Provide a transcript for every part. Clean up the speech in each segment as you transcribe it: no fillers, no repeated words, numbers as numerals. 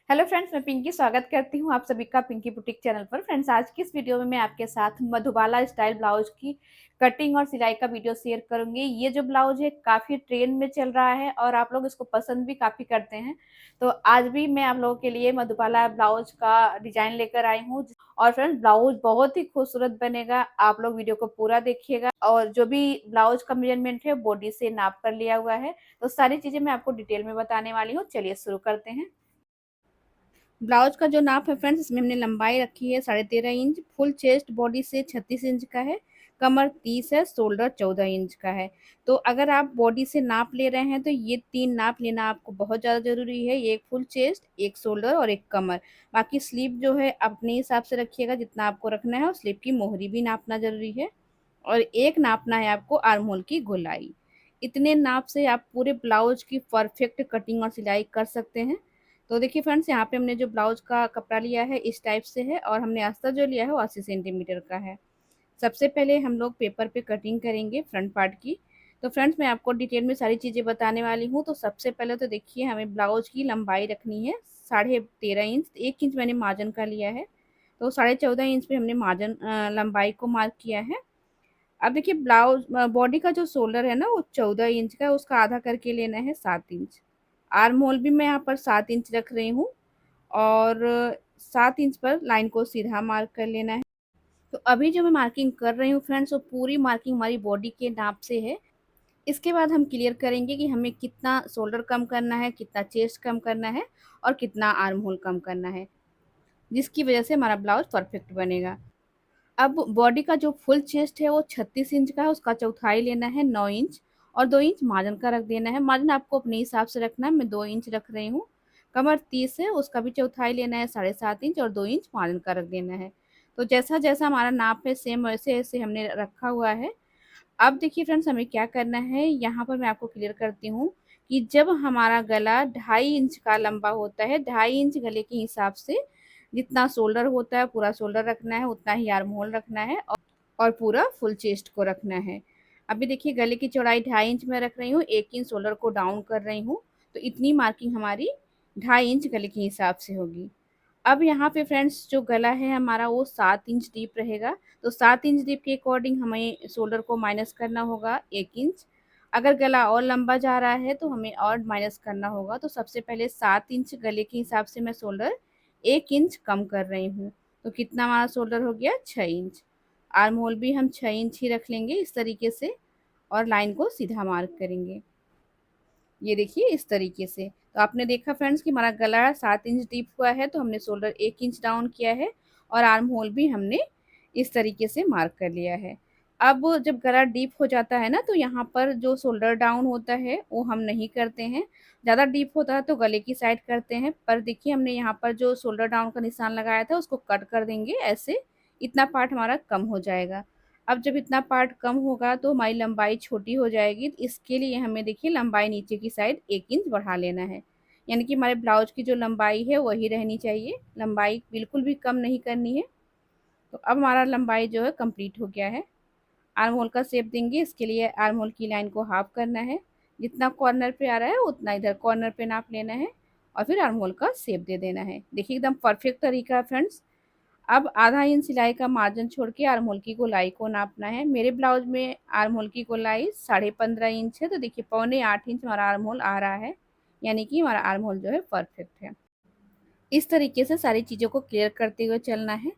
Hello friends, मैं पिंकी स्वागत करती हूँ आप सभी का पिंकी बुटीक चैनल पर। फ्रेंड्स, आज की इस वीडियो में मैं आपके साथ मधुबाला स्टाइल ब्लाउज की कटिंग और सिलाई का वीडियो शेयर करूंगी। ये जो ब्लाउज है काफ़ी ट्रेंड में चल रहा है और आप लोग इसको पसंद भी काफ़ी करते हैं। तो आज भी मैं आप लोगों के लिए मधुबाला ब्लाउज का डिजाइन लेकर आई हूँ। और फ्रेंड्स, ब्लाउज बहुत ही खूबसूरत बनेगा। आप लोग वीडियो को पूरा देखिएगा। और जो भी ब्लाउज का मेजरमेंट है बॉडी से नाप कर लिया हुआ है। तो सारी चीज़ें मैं आपको डिटेल में बताने वाली हूँ। चलिए शुरू करते हैं। ब्लाउज का जो नाप है फ्रेंड्स, इसमें हमने लंबाई रखी है 13.5 इंच। फुल चेस्ट बॉडी से 36 इंच का है। कमर 30 है। शोल्डर 14 इंच का है। तो अगर आप बॉडी से नाप ले रहे हैं तो ये 3 नाप लेना आपको बहुत ज़्यादा ज़रूरी है। एक फुल चेस्ट, एक शोल्डर और एक कमर। बाकी स्लीव जो है अपने हिसाब से रखिएगा जितना आपको रखना है, और स्लीव की मोहरी भी नापना ज़रूरी है। और एक नापना है आपको आर्म होल की गोलाई। इतने नाप से आप पूरे ब्लाउज की परफेक्ट कटिंग और सिलाई कर सकते हैं। तो देखिए फ्रेंड्स, यहाँ पे हमने जो ब्लाउज का कपड़ा लिया है इस टाइप से है, और हमने अस्तर जो लिया है वो 80 सेंटीमीटर का है। सबसे पहले हम लोग पेपर पे कटिंग करेंगे फ्रंट पार्ट की। तो फ्रेंड्स, मैं आपको डिटेल में सारी चीज़ें बताने वाली हूँ। तो सबसे पहले तो देखिए, हमें ब्लाउज की लंबाई रखनी है 13.5 इंच। 1 इंच मैंने मार्जिन का लिया है। तो 14.5 इंच पे हमने मार्जिन लंबाई को मार्क किया है। अब देखिए, ब्लाउज बॉडी का जो शोल्डर है ना वो 14 इंच का है, उसका आधा करके लेना है 7 इंच। आर्म होल भी मैं यहाँ पर 7 इंच रख रही हूँ। और 7 इंच पर लाइन को सीधा मार्क कर लेना है। तो अभी जो मैं मार्किंग कर रही हूँ फ्रेंड्स, वो पूरी मार्किंग हमारी बॉडी के नाप से है। इसके बाद हम क्लियर करेंगे कि हमें कितना शोल्डर कम करना है, कितना चेस्ट कम करना है, और कितना आर्म होल कम करना है, जिसकी वजह से हमारा ब्लाउज परफेक्ट बनेगा। अब बॉडी का जो फुल चेस्ट है वो 36 इंच का है, उसका चौथाई लेना है 9 इंच। और 2 इंच मार्जिन का रख देना है। मार्जिन आपको अपने हिसाब से रखना है, मैं 2 इंच रख रही हूँ। कमर 30 है, उसका भी चौथाई लेना है 7.5 इंच, और 2 इंच मार्जिन का रख देना है। तो जैसा जैसा हमारा नाप है सेम वैसे ऐसे हमने रखा हुआ है। अब देखिए फ्रेंड्स, हमें क्या करना है, यहाँ पर मैं आपको क्लियर करती हूँ कि जब हमारा गला 2.5 इंच का लंबा होता है, 2.5 इंच गले के हिसाब से जितना शोल्डर होता है पूरा शोल्डर रखना है, उतना ही आर्म होल रखना है, और पूरा फुल चेस्ट को रखना है। अभी देखिए, गले की चौड़ाई 2.5 इंच में रख रही हूँ, 1 इंच शोल्डर को डाउन कर रही हूँ। तो इतनी मार्किंग हमारी 2.5 इंच गले के हिसाब से होगी। अब यहाँ पे फ्रेंड्स, जो गला है हमारा वो 7 इंच डीप रहेगा। तो 7 इंच डीप के अकॉर्डिंग हमें शोल्डर को माइनस करना होगा 1 इंच। अगर गला और लंबा जा रहा है तो हमें और माइनस करना होगा। तो सबसे पहले 7 इंच गले के हिसाब से मैं शोल्डर 1 इंच कम कर रही हूँ। तो कितना हमारा शोल्डर हो गया, 6 इंच। आर्म होल भी हम 6 इंच ही रख लेंगे इस तरीके से, और लाइन को सीधा मार्क करेंगे। ये देखिए इस तरीके से। तो आपने देखा फ्रेंड्स कि हमारा गला 7 इंच डीप हुआ है, तो हमने शोल्डर 1 इंच डाउन किया है, और आर्म होल भी हमने इस तरीके से मार्क कर लिया है। अब जब गला डीप हो जाता है ना, तो यहाँ पर जो शोल्डर डाउन होता है वो हम नहीं करते हैं। ज़्यादा डीप होता है तो गले की साइड करते हैं, पर देखिए हमने यहाँ पर जो शोल्डर डाउन का निशान लगाया था उसको कट कर देंगे ऐसे। इतना पार्ट हमारा कम हो जाएगा। अब जब इतना पार्ट कम होगा तो हमारी लंबाई छोटी हो जाएगी। तो इसके लिए हमें देखिए लंबाई नीचे की साइड 1 इंच बढ़ा लेना है। यानी कि हमारे ब्लाउज की जो लंबाई है वही रहनी चाहिए, लंबाई बिल्कुल भी कम नहीं करनी है। तो अब हमारा लंबाई जो है कंप्लीट हो गया है। आर्म होल का शेप देंगे, इसके लिए आर्म होल की लाइन को हाफ करना है। जितना कॉर्नर पे आ रहा है उतना इधर कॉर्नर पे नाप लेना है, और फिर आर्म होल का शेप दे देना है। देखिए एकदम परफेक्ट तरीका है फ्रेंड्स। अब आधा इंच सिलाई का मार्जिन छोड़ के आर्म होल की गोलाई को नापना है। मेरे ब्लाउज में आर्म होल की गोलाई 15.5 इंच है। तो देखिए 7.25 इंच हमारा आर्म होल आ रहा है, यानी कि हमारा आर्म होल जो है परफेक्ट है। इस तरीके से सारी चीज़ों को क्लियर करते हुए चलना है।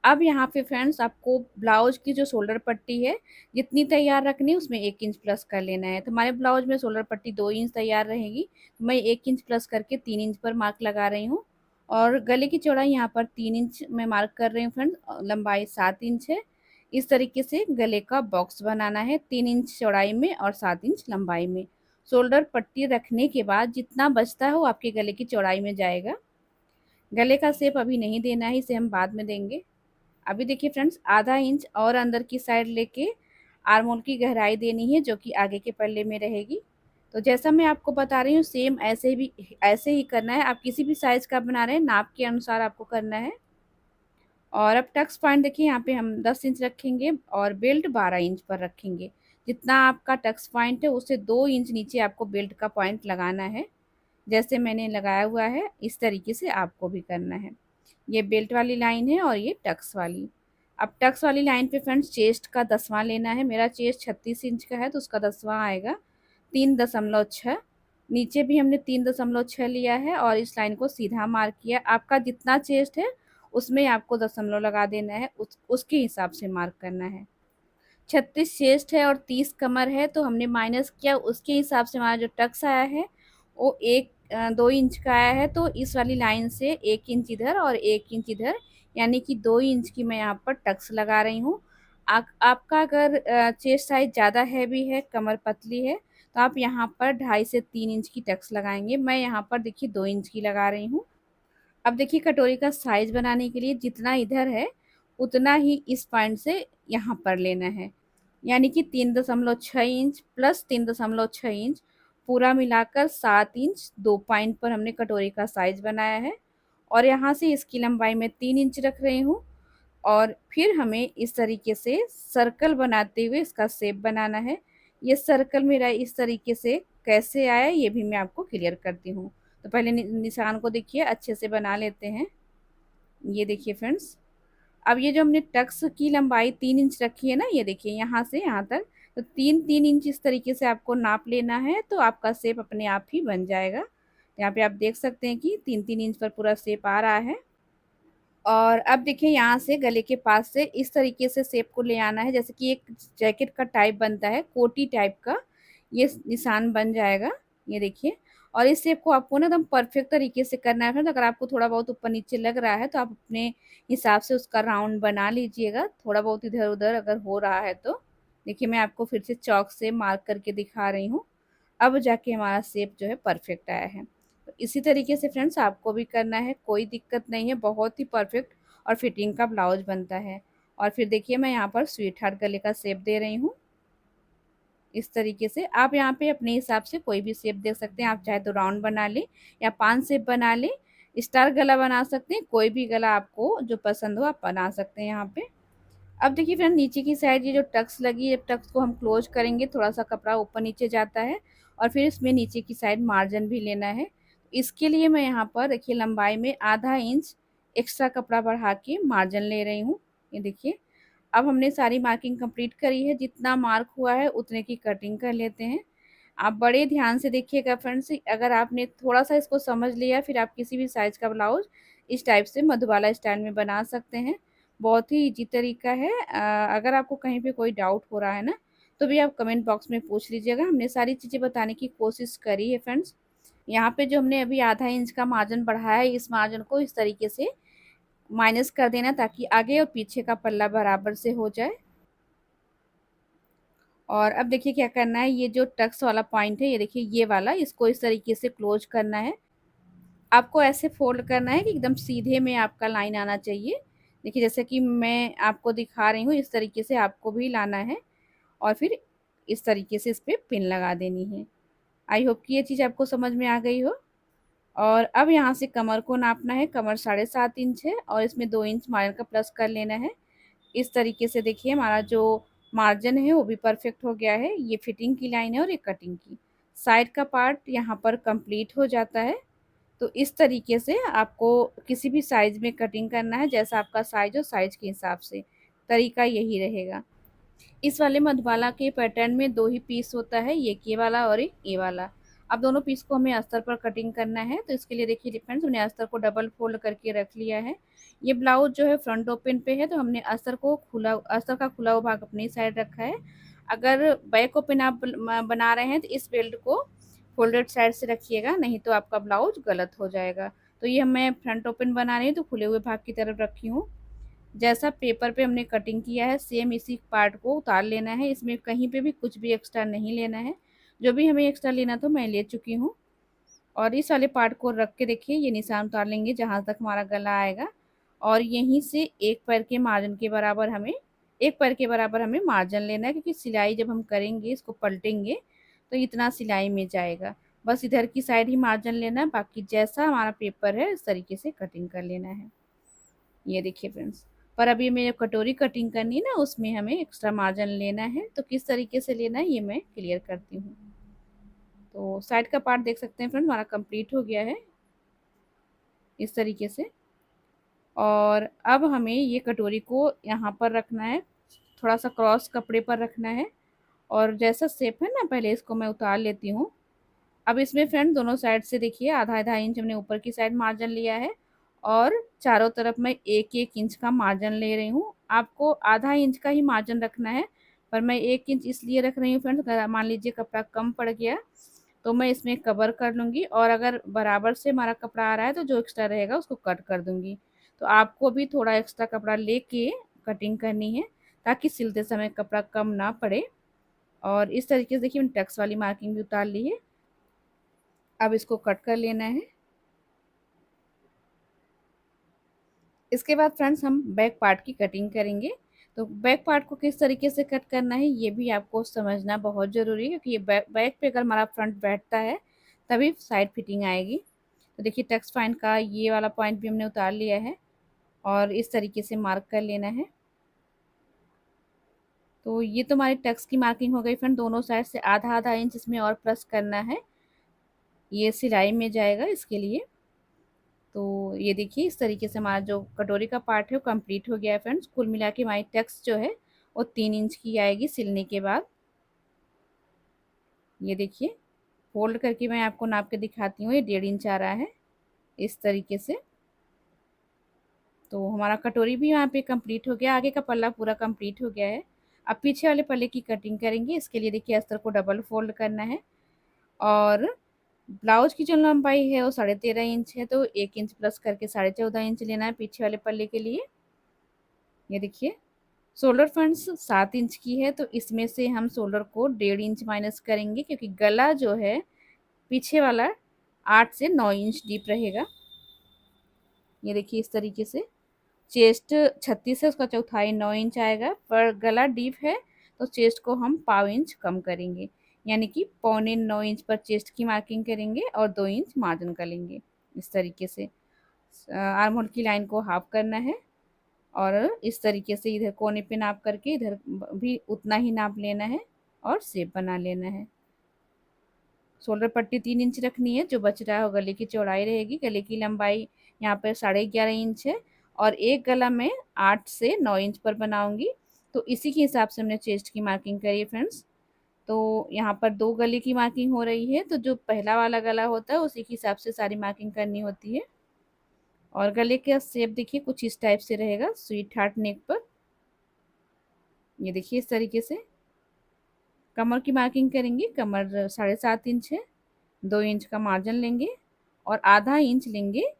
अब यहाँ पे फ्रेंड्स, आपको ब्लाउज की जो शोल्डर पट्टी है जितनी तैयार रखनी है उसमें 1 इंच प्लस कर लेना है। तो हमारे ब्लाउज में शोल्डर पट्टी 2 इंच तैयार रहेगी, तो मैं 1 इंच प्लस करके 3 इंच पर मार्क लगा रही हूँ। और गले की चौड़ाई यहाँ पर 3 इंच में मार्क कर रही हूँ फ्रेंड्स, लंबाई 7 इंच है। इस तरीके से गले का बॉक्स बनाना है 3 इंच चौड़ाई में और 7 इंच लंबाई में। शोल्डर पट्टी रखने के बाद जितना बचता है वो आपके गले की चौड़ाई में जाएगा। गले का शेप अभी नहीं देना है, इसे हम बाद में देंगे। अभी देखिए फ्रेंड्स, आधा इंच और अंदर की साइड लेके आर्म होल की गहराई देनी है, जो कि आगे के पल्ले में रहेगी। तो जैसा मैं आपको बता रही हूँ सेम ऐसे ही करना है। आप किसी भी साइज़ का बना रहे हैं नाप के अनुसार आपको करना है। और अब टक्स पॉइंट देखिए, यहाँ पे हम 10 इंच रखेंगे और बेल्ट 12 इंच पर रखेंगे। जितना आपका टक्स पॉइंट है उससे 2 इंच नीचे आपको बेल्ट का पॉइंट लगाना है। जैसे मैंने लगाया हुआ है इस तरीके से आपको भी करना है। ये बेल्ट वाली लाइन है और ये टक्स वाली। अब टक्स वाली लाइन पे फ्रेंड्स चेस्ट का 10वां लेना है। मेरा चेस्ट 36 इंच का है तो उसका 10वां आएगा 3.6। नीचे भी हमने 3.6 लिया है और इस लाइन को सीधा मार्क किया। आपका जितना चेस्ट है उसमें आपको दशमलव लगा देना है, उसके हिसाब से मार्क करना है। 36 चेस्ट है और 30 कमर है तो हमने माइनस किया, उसके हिसाब से हमारा जो टक्स आया है वो 2 इंच का आया है। तो इस वाली लाइन से 1 इंच इधर और 1 इंच इधर, यानी कि 2 इंच की मैं यहाँ पर टक्स लगा रही हूँ। आपका अगर चेस्ट साइज ज़्यादा हैवी है, कमर पतली है, तो आप यहाँ पर 2.5 से 3 इंच की टक्स लगाएंगे। मैं यहाँ पर देखिए 2 इंच की लगा रही हूँ। अब देखिए कटोरी का साइज बनाने के लिए जितना इधर है उतना ही इस पॉइंट से यहाँ पर लेना है, यानी कि 3.6 इंच प्लस 3.6 इंच पूरा मिलाकर 7 इंच 2 पॉइंट पर हमने कटोरी का साइज बनाया है। और यहाँ से इसकी लंबाई में 3 इंच रख रही हूँ और फिर हमें इस तरीके से सर्कल बनाते हुए इसका शेप बनाना है। ये सर्कल मेरा इस तरीके से कैसे आया ये भी मैं आपको क्लियर करती हूँ। तो पहले निशान को देखिए अच्छे से बना लेते हैं। ये देखिए फ्रेंड्स, अब ये जो हमने टक्स की लंबाई 3 इंच रखी है ना, ये देखिए यहाँ से यहाँ तक, तो 3 3 इंच इस तरीके से आपको नाप लेना है तो आपका शेप अपने आप ही बन जाएगा। यहाँ पे आप देख सकते हैं कि 3 3 इंच पर पूरा शेप आ रहा है। और अब देखिए यहाँ से गले के पास से इस तरीके से शेप को ले आना है, जैसे कि एक जैकेट का टाइप बनता है, कोटी टाइप का ये निशान बन जाएगा। ये देखिए, और इस शेप को आपको ना एकदम परफेक्ट तरीके से करना है। फ्रेंड्स अगर आपको थोड़ा बहुत ऊपर नीचे लग रहा है तो आप अपने हिसाब से उसका राउंड बना लीजिएगा, थोड़ा बहुत इधर उधर अगर हो रहा है तो। देखिए मैं आपको फिर से चौक से मार्क करके दिखा रही हूँ, अब जाके हमारा शेप जो है परफेक्ट आया है। तो इसी तरीके से फ्रेंड्स आपको भी करना है, कोई दिक्कत नहीं है, बहुत ही परफेक्ट और फिटिंग का ब्लाउज बनता है। और फिर देखिए मैं यहाँ पर स्वीट हार्ट गले का शेप दे रही हूँ। इस तरीके से आप यहाँ पे अपने हिसाब से कोई भी शेप दे सकते हैं, आप चाहे तो राउंड बना लें या 5 शेप बना लें, स्टार गला बना सकते हैं, कोई भी गला आपको जो पसंद हो आप बना सकते हैं यहाँ पे। अब देखिए फ्रेंड नीचे की साइड ये जो टक्स लगी है, टक्स को हम क्लोज करेंगे, थोड़ा सा कपड़ा ऊपर नीचे जाता है और फिर इसमें नीचे की साइड मार्जिन भी लेना है। इसके लिए मैं यहाँ पर देखिए लंबाई में ½ इंच एक्स्ट्रा कपड़ा बढ़ा के मार्जिन ले रही हूँ। ये देखिए, अब हमने सारी मार्किंग कंप्लीट करी है, जितना मार्क हुआ है उतने की कटिंग कर लेते हैं। आप बड़े ध्यान से देखिएगा फ्रेंड्स, अगर आपने थोड़ा सा इसको समझ लिया फिर आप किसी भी साइज का ब्लाउज इस टाइप से मधुबाला स्टाइल में बना सकते हैं। बहुत ही इजी तरीका है। अगर आपको कहीं पे कोई डाउट हो रहा है ना तो भी आप कमेंट बॉक्स में पूछ लीजिएगा, हमने सारी चीज़ें बताने की कोशिश करी है फ्रेंड्स। यहाँ पे जो हमने अभी ½ इंच का मार्जिन बढ़ाया है, इस मार्जिन को इस तरीके से माइनस कर देना ताकि आगे और पीछे का पल्ला बराबर से हो जाए। और अब देखिए क्या करना है, ये जो टक्स वाला पॉइंट है, ये देखिए ये वाला, इसको इस तरीके से क्लोज करना है। आपको ऐसे फोल्ड करना है कि एकदम सीधे में आपका लाइन आना चाहिए। देखिए जैसे कि मैं आपको दिखा रही हूँ इस तरीके से आपको भी लाना है और फिर इस तरीके से इस पे पिन लगा देनी है। आई होप कि ये चीज़ आपको समझ में आ गई हो। और अब यहाँ से कमर को नापना है, कमर 7.5 इंच है और इसमें 2 इंच मार्जिन का प्लस कर लेना है। इस तरीके से देखिए हमारा जो मार्जिन है वो भी परफेक्ट हो गया है। ये फिटिंग की लाइन है और ये कटिंग की। साइड का पार्ट यहाँ पर कंप्लीट हो जाता है। तो इस तरीके से आपको किसी भी साइज़ में कटिंग करना है, जैसा आपका साइज़ हो साइज़ के हिसाब से, तरीका यही रहेगा। इस वाले मधुबाला के पैटर्न में 2 ही पीस होता है, एक ये वाला और एक ये वाला। अब दोनों पीस को हमें अस्तर पर कटिंग करना है, तो इसके लिए देखिए फ्रेंड्स हमने अस्तर को डबल फोल्ड करके रख लिया है। ये ब्लाउज जो है फ्रंट ओपन पे है तो हमने अस्तर का खुला हुआ भाग अपनी साइड रखा है। अगर बैक ओपन आप बना रहे हैं तो इस बेल्ट को फोल्डेड साइड से रखिएगा, नहीं तो आपका ब्लाउज गलत हो जाएगा। तो ये मैं फ्रंट ओपन बना रही हूँ तो खुले हुए भाग की तरफ रखी हूँ। जैसा पेपर पे हमने कटिंग किया है सेम इसी पार्ट को उतार लेना है, इसमें कहीं पे भी कुछ भी एक्स्ट्रा नहीं लेना है। जो भी हमें एक्स्ट्रा लेना था मैं ले चुकी हूँ। और इस वाले पार्ट को रख के देखिए ये निशान उतार लेंगे जहाँ तक हमारा गला आएगा। और यहीं से एक पैर के बराबर हमें मार्जिन लेना है, क्योंकि सिलाई जब हम करेंगे इसको पलटेंगे तो इतना सिलाई में जाएगा। बस इधर की साइड ही मार्जिन लेना है, बाकी जैसा हमारा पेपर है इस तरीके से कटिंग कर लेना है। ये देखिए फ्रेंड्स, पर अभी हमें जो कटोरी कटिंग करनी है ना उसमें हमें एक्स्ट्रा मार्जिन लेना है, तो किस तरीके से लेना है ये मैं क्लियर करती हूँ। तो साइड का पार्ट देख सकते हैं फ्रेंड हमारा कंप्लीट हो गया है इस तरीके से। और अब हमें ये कटोरी को यहाँ पर रखना है, थोड़ा सा क्रॉस कपड़े पर रखना है और जैसा शेप है ना पहले इसको मैं उतार लेती हूँ। अब इसमें फ्रेंड दोनों साइड से देखिए आधा आधा इंच हमने ऊपर की साइड मार्जिन लिया है और चारों तरफ मैं एक एक इंच का मार्जिन ले रही हूँ। आपको आधा इंच का ही मार्जिन रखना है, पर मैं एक इंच इसलिए रख रही हूँ फ्रेंड्स, अगर मान लीजिए कपड़ा कम पड़ गया तो मैं इसमें कवर कर लूँगी और अगर बराबर से हमारा कपड़ा आ रहा है तो जो एक्स्ट्रा रहेगा उसको कट कर दूँगी। तो आपको भी थोड़ा एक्स्ट्रा कपड़ा लेके कटिंग करनी है ताकि सिलते समय कपड़ा कम ना पड़े। और इस तरीके से देखिए मैंने टक्स वाली मार्किंग भी उतार ली है। अब इसको कट कर लेना है। इसके बाद फ्रेंड्स हम बैक पार्ट की कटिंग करेंगे। तो बैक पार्ट को किस तरीके से कट करना है ये भी आपको समझना बहुत ज़रूरी है, क्योंकि ये बैक पे अगर हमारा फ्रंट बैठता है तभी साइड फिटिंग आएगी। तो देखिए टक्स पॉइंट का ये वाला पॉइंट भी हमने उतार लिया है और इस तरीके से मार्क कर लेना है। तो ये तो हमारी टक्स की मार्किंग हो गई फ्रेंड। दोनों साइड से आधा आधा इंच इसमें और प्लस करना है, ये सिलाई में जाएगा इसके लिए। तो ये देखिए इस तरीके से हमारा जो कटोरी का पार्ट है वो कंप्लीट हो गया है फ्रेंड्स। कुल मिला के हमारी टक्स जो है वो 3 इंच की आएगी सिलने के बाद। ये देखिए फोल्ड करके मैं आपको नाप के दिखाती हूँ, ये 1.5 इंच आ रहा है इस तरीके से। तो हमारा कटोरी भी यहाँ पे कंप्लीट हो गया, आगे का पल्ला पूरा कंप्लीट हो गया है। अब पीछे वाले पल्ले की कटिंग करेंगे। इसके लिए देखिए अस्तर को डबल फोल्ड करना है और ब्लाउज की जो लंबाई है वो 13.5 इंच है, तो 1 इंच प्लस करके 14.5 इंच लेना है पीछे वाले पल्ले के लिए। ये देखिए शोल्डर फ्रंट्स 7 इंच की है, तो इसमें से हम शोल्डर को 1.5 इंच माइनस करेंगे, क्योंकि गला जो है पीछे वाला 8 से 9 इंच डीप रहेगा। ये देखिए इस तरीके से चेस्ट 36 है, उसका चौथाई 9 इंच आएगा, पर गला डीप है तो चेस्ट को हम पाव इंच कम करेंगे, यानी कि 8.25 इंच पर चेस्ट की मार्किंग करेंगे और 2 इंच मार्जिन कर लेंगे। इस तरीके से आर्म होल की लाइन को हाफ करना है और इस तरीके से इधर कोने पे नाप करके इधर भी उतना ही नाप लेना है और शेप बना लेना है। शोल्डर पट्टी 3 इंच रखनी है, जो बच रहा है वो गले की चौड़ाई रहेगी। गले की लंबाई यहाँ पर 11.5 इंच है और एक गला में 8 से 9 इंच पर बनाऊंगी। तो इसी के हिसाब से हमने चेस्ट की मार्किंग करी है फ्रेंड्स। तो यहाँ पर 2 गले की मार्किंग हो रही है, तो जो पहला वाला गला होता है उसी के हिसाब से सारी मार्किंग करनी होती है। और गले का शेप देखिए कुछ इस टाइप से रहेगा स्वीट हार्ट नेक पर। ये देखिए इस तरीके से कमर की मार्किंग करेंगे। कमर 7.5 इंच है, 2 इंच का मार्जिन लेंगे और आधा इंच लेंगे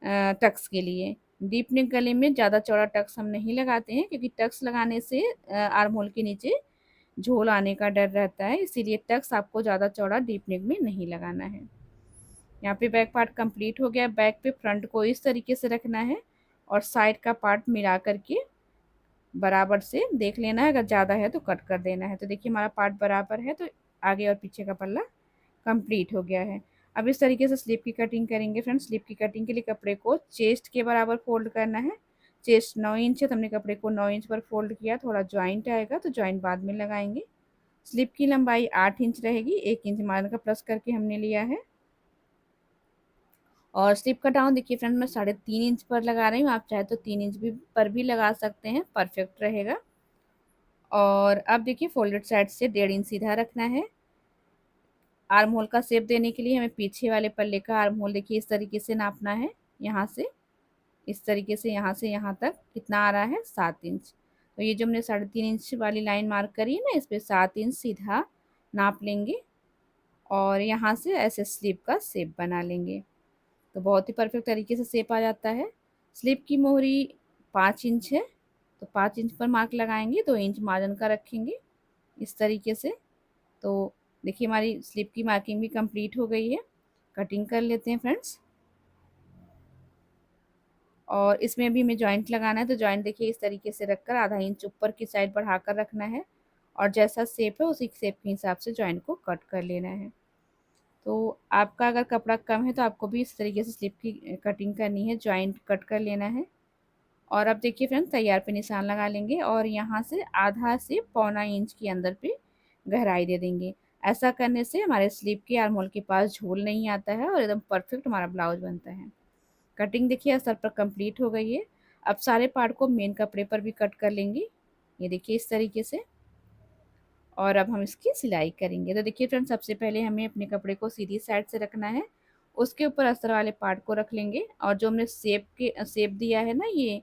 टक्स के लिए। डीप नेक गले में ज़्यादा चौड़ा टक्स हम नहीं लगाते हैं, क्योंकि टक्स लगाने से आर्म होल के नीचे झोल आने का डर रहता है, इसीलिए टक्स आपको ज़्यादा चौड़ा डीप नेक में नहीं लगाना है। यहाँ पे बैक पार्ट कंप्लीट हो गया। बैक पे फ्रंट को इस तरीके से रखना है और साइड का पार्ट मिला करके बराबर से देख लेना है, अगर ज़्यादा है तो कट कर देना है। तो देखिए हमारा पार्ट बराबर है, तो आगे और पीछे का पल्ला कंप्लीट हो गया है। अब इस तरीके से स्लीव की कटिंग करेंगे फ्रेंड्स। स्लीव की कटिंग के लिए कपड़े को चेस्ट के बराबर फोल्ड करना है। चेस्ट 9 इंच है, तो हमने कपड़े को 9 इंच पर फोल्ड किया। थोड़ा जॉइंट आएगा तो जॉइंट बाद में लगाएंगे। स्लीव की लंबाई 8 इंच रहेगी, 1 इंच मार्जिन का प्लस करके हमने लिया है। और स्लीव का डाउन देखिए फ्रेंड मैं 3.5 इंच पर लगा रही हूँ, आप चाहे तो 3 इंच भी पर भी लगा सकते हैं, परफेक्ट रहेगा। और अब देखिए फोल्डेड साइड से 1.5 इंच सीधा रखना है। आर्म होल का शेप देने के लिए हमें पीछे वाले पल्ले का आर्म होल देखिए इस तरीके से नापना है। यहाँ से इस तरीके से यहाँ तक कितना आ रहा है 7 इंच। तो ये जो हमने 3.5 इंच वाली लाइन मार्क करी है ना, इस पे 7 इंच सीधा नाप लेंगे और यहाँ से ऐसे स्लीव का शेप बना लेंगे। तो बहुत ही परफेक्ट तरीके से शेप आ जाता है। स्लीव की मोहरी 5 इंच है, तो 5 इंच पर मार्क लगाएंगे, 2 इंच मार्जिन का रखेंगे इस तरीके से। तो देखिए हमारी स्लीव की मार्किंग भी कंप्लीट हो गई है। कटिंग कर लेते हैं फ्रेंड्स। और इसमें भी हमें जॉइंट लगाना है, तो जॉइंट देखिए इस तरीके से रखकर आधा इंच ऊपर की साइड बढ़ाकर रखना है और जैसा शेप है उसी शेप के हिसाब से जॉइंट को कट कर लेना है। तो आपका अगर कपड़ा कम है तो आपको भी इस तरीके से स्लीव की कटिंग करनी है, जॉइंट कट कर लेना है। और अब देखिए फ्रेंड्स तैयार पे निशान लगा लेंगे और यहाँ से आधा से 1.25 इंच के अंदर पे गहराई दे देंगे। ऐसा करने से हमारे स्लीव के आर्म होल के पास झोल नहीं आता है और एकदम परफेक्ट हमारा ब्लाउज बनता है। कटिंग देखिए अस्तर पर कंप्लीट हो गई है। अब सारे पार्ट को मेन कपड़े पर भी कट कर लेंगे, ये देखिए इस तरीके से। और अब हम इसकी सिलाई करेंगे। तो देखिए फ्रेंड्स, सबसे पहले हमें अपने कपड़े को सीधी साइड से रखना है, उसके ऊपर अस्तर वाले पार्ट को रख लेंगे और जो हमने शेप दिया है ना, ये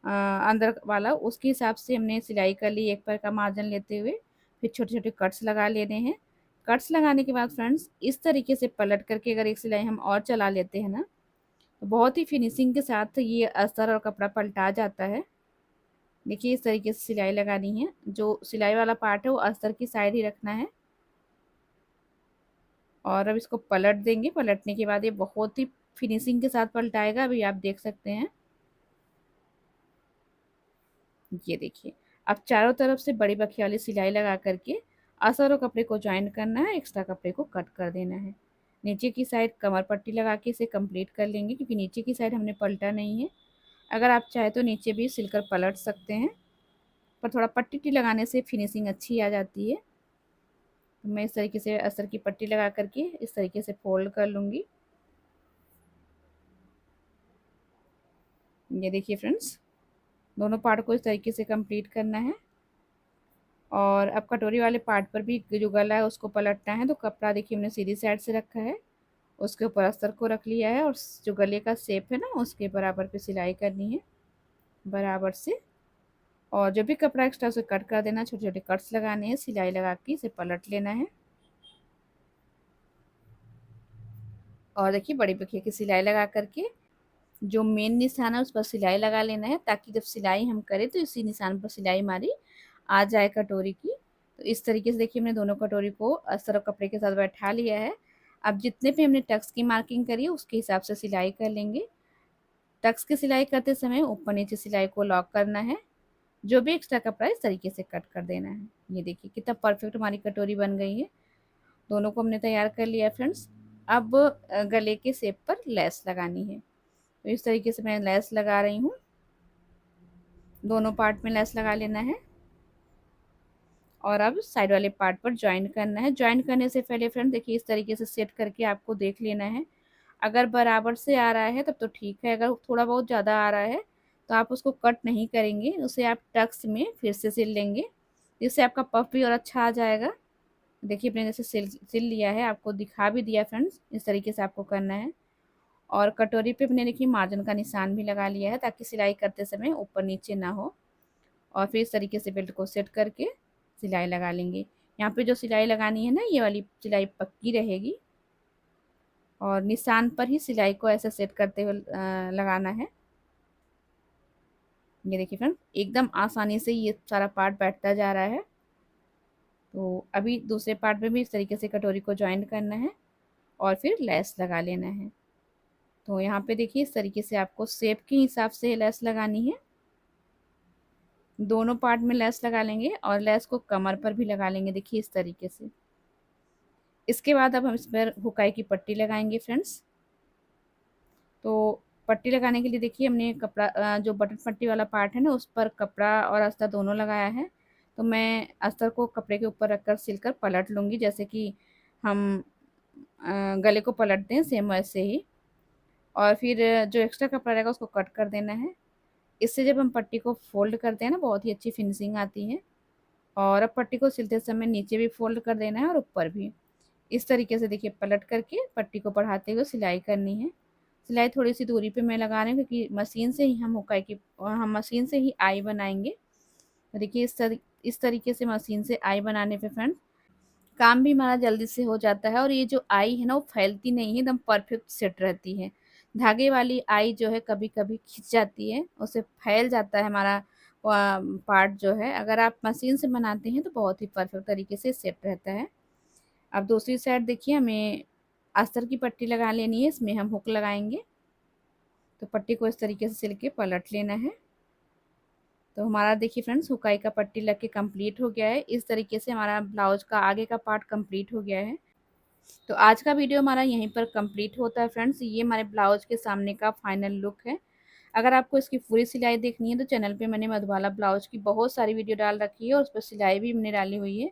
अंदर वाला, उसके हिसाब से हमने सिलाई कर ली, एक पैर का मार्जिन लेते हुए। फिर छोटे छोटे कट्स लगा लेने हैं। कट्स लगाने के बाद फ्रेंड्स, इस तरीके से पलट करके अगर एक सिलाई हम और चला लेते हैं ना, तो बहुत ही फिनिशिंग के साथ ये अस्तर और कपड़ा पलटा जाता है। देखिए इस तरीके से सिलाई लगानी है। जो सिलाई वाला पार्ट है वो अस्तर की साइड ही रखना है। और अब इसको पलट देंगे। पलटने के बाद ये बहुत ही फिनिशिंग के साथ पलटाएगा, अभी आप देख सकते हैं। ये देखिए, अब चारों तरफ से बड़ी बखिया वाली सिलाई लगा करके अस्तर और कपड़े को ज्वाइन करना है, एक्स्ट्रा कपड़े को कट कर देना है। नीचे की साइड कमर पट्टी लगा के इसे कंप्लीट कर लेंगे, क्योंकि नीचे की साइड हमने पलटा नहीं है। अगर आप चाहे तो नीचे भी सिलकर पलट सकते हैं, पर थोड़ा पट्टी लगाने से फिनिशिंग अच्छी आ जाती है। तो मैं इस तरीके से अस्तर की पट्टी लगा करके इस तरीके से फोल्ड कर लूँगी। ये देखिए फ्रेंड्स, दोनों पार्ट को इस तरीके से कंप्लीट करना है। और अब कटोरी वाले पार्ट पर भी जो गला है उसको पलटना है। तो कपड़ा देखिए हमने सीधी साइड से रखा है, उसके ऊपर अस्तर को रख लिया है और जो गले का शेप है ना, उसके बराबर पे सिलाई करनी है, बराबर से। और जो भी कपड़ा एक्स्ट्रा उसे कट कर देना, छोटे छोटे कट्स लगाने हैं, सिलाई लगा के इसे पलट लेना है। और देखिए बड़ी बखिया की सिलाई लगा करके जो मेन निशान है उस पर सिलाई लगा लेना है, ताकि जब सिलाई हम करें तो इसी निशान पर सिलाई हमारी आ जाए कटोरी की। तो इस तरीके से देखिए हमने दोनों कटोरी को अस्तर और कपड़े के साथ बैठा लिया है। अब जितने भी हमने टक्स की मार्किंग करी है उसके हिसाब से सिलाई कर लेंगे। टक्स की सिलाई करते समय ऊपर नीचे सिलाई को लॉक करना है। जो भी एक्स्ट्रा कपड़ा है इस तरीके से कट कर देना है। ये देखिए कितना परफेक्ट हमारी कटोरी बन गई है। दोनों को हमने तैयार कर लिया फ्रेंड्स। अब गले के शेप पर लेस लगानी है। तो इस तरीके से मैं लेस लगा रही हूँ। दोनों पार्ट में लेस लगा लेना है और अब साइड वाले पार्ट पर ज्वाइन करना है। ज्वाइन करने से पहले फ्रेंड देखिए इस तरीके से सेट करके आपको देख लेना है। अगर बराबर से आ रहा है तब तो ठीक है, अगर थोड़ा बहुत ज़्यादा आ रहा है तो आप उसको कट नहीं करेंगे, उसे आप टक्स में फिर से सिल लेंगे, जिससे आपका पफ भी और अच्छा आ जाएगा। देखिए मैंने जैसे सिल लिया है, आपको दिखा भी दिया फ्रेंड्स, इस तरीके से आपको करना है। और कटोरी पे मैंने देखिए मार्जिन का निशान भी लगा लिया है, ताकि सिलाई करते समय ऊपर नीचे ना हो। और फिर इस तरीके से बेल्ट को सेट करके सिलाई लगा लेंगे। यहाँ पे जो सिलाई लगानी है ना, ये वाली सिलाई पक्की रहेगी और निशान पर ही सिलाई को ऐसे सेट करते हुए लगाना है। ये देखिए फ्रेंड, एकदम आसानी से ये सारा पार्ट बैठता जा रहा है। तो अभी दूसरे पार्ट में भी इस तरीके से कटोरी को ज्वाइन करना है और फिर लेस लगा लेना है। तो यहाँ पे देखिए इस तरीके से आपको शेप के हिसाब से लेस लगानी है। दोनों पार्ट में लेस लगा लेंगे और लेस को कमर पर भी लगा लेंगे, देखिए इस तरीके से। इसके बाद अब हम इस पर हुकाई की पट्टी लगाएंगे फ्रेंड्स। तो पट्टी लगाने के लिए देखिए हमने कपड़ा जो बटन पट्टी वाला पार्ट है ना, उस पर कपड़ा और अस्तर दोनों लगाया है। तो मैं अस्तर को कपड़े के ऊपर रखकर सिलकर पलट लूँगी, जैसे कि हम गले को पलटते हैं सेम वैसे ही। और फिर जो एक्स्ट्रा कपड़ा रहेगा उसको कट कर देना है। इससे जब हम पट्टी को फोल्ड करते हैं ना, बहुत ही अच्छी फिनिशिंग आती है। और अब पट्टी को सिलते समय नीचे भी फोल्ड कर देना है और ऊपर भी। इस तरीके से देखिए पलट करके पट्टी को बढ़ाते हुए सिलाई करनी है। सिलाई थोड़ी सी दूरी पे मैं लगा रही हूँ, क्योंकि मशीन से ही हम हुकाई की हम मशीन से ही आई बनाएंगे। तो देखिए इस तरीके से मशीन से आई बनाने पे फ्रेंड्स काम भी हमारा जल्दी से हो जाता है। और ये जो आई है ना, वो फैलती नहीं है, एकदम परफेक्ट सेट रहती है। धागे वाली आई जो है कभी कभी खिंच जाती है, उससे फैल जाता है हमारा पार्ट जो है। अगर आप मशीन से बनाते हैं तो बहुत ही परफेक्ट तरीके से सेट रहता है। अब दूसरी साइड देखिए हमें अस्तर की पट्टी लगा लेनी है, इसमें हम हुक लगाएंगे। तो पट्टी को इस तरीके से सिल के पलट लेना है। तो हमारा देखिए फ्रेंड्स हुकाई का पट्टी लग के कंप्लीट हो गया है। इस तरीके से हमारा ब्लाउज का आगे का पार्ट कंप्लीट हो गया है। तो आज का वीडियो हमारा यहीं पर कंप्लीट होता है फ्रेंड्स। ये हमारे ब्लाउज के सामने का फाइनल लुक है। अगर आपको इसकी पूरी सिलाई देखनी है तो चैनल पे मैंने मधुबाला ब्लाउज की बहुत सारी वीडियो डाल रखी है और उस पर सिलाई भी मैंने डाली हुई है।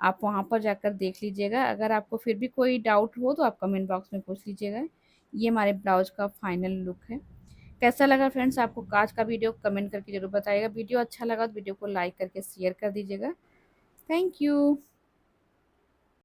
आप वहाँ पर जाकर देख लीजिएगा। अगर आपको फिर भी कोई डाउट हो तो आप कमेंट बॉक्स में पूछ लीजिएगा। ये हमारे ब्लाउज़ का फाइनल लुक है। कैसा लगा फ्रेंड्स आपको आज का वीडियो, कमेंट करके ज़रूर बताइएगा। वीडियो अच्छा लगा तो वीडियो को लाइक करके शेयर कर दीजिएगा। Thank you.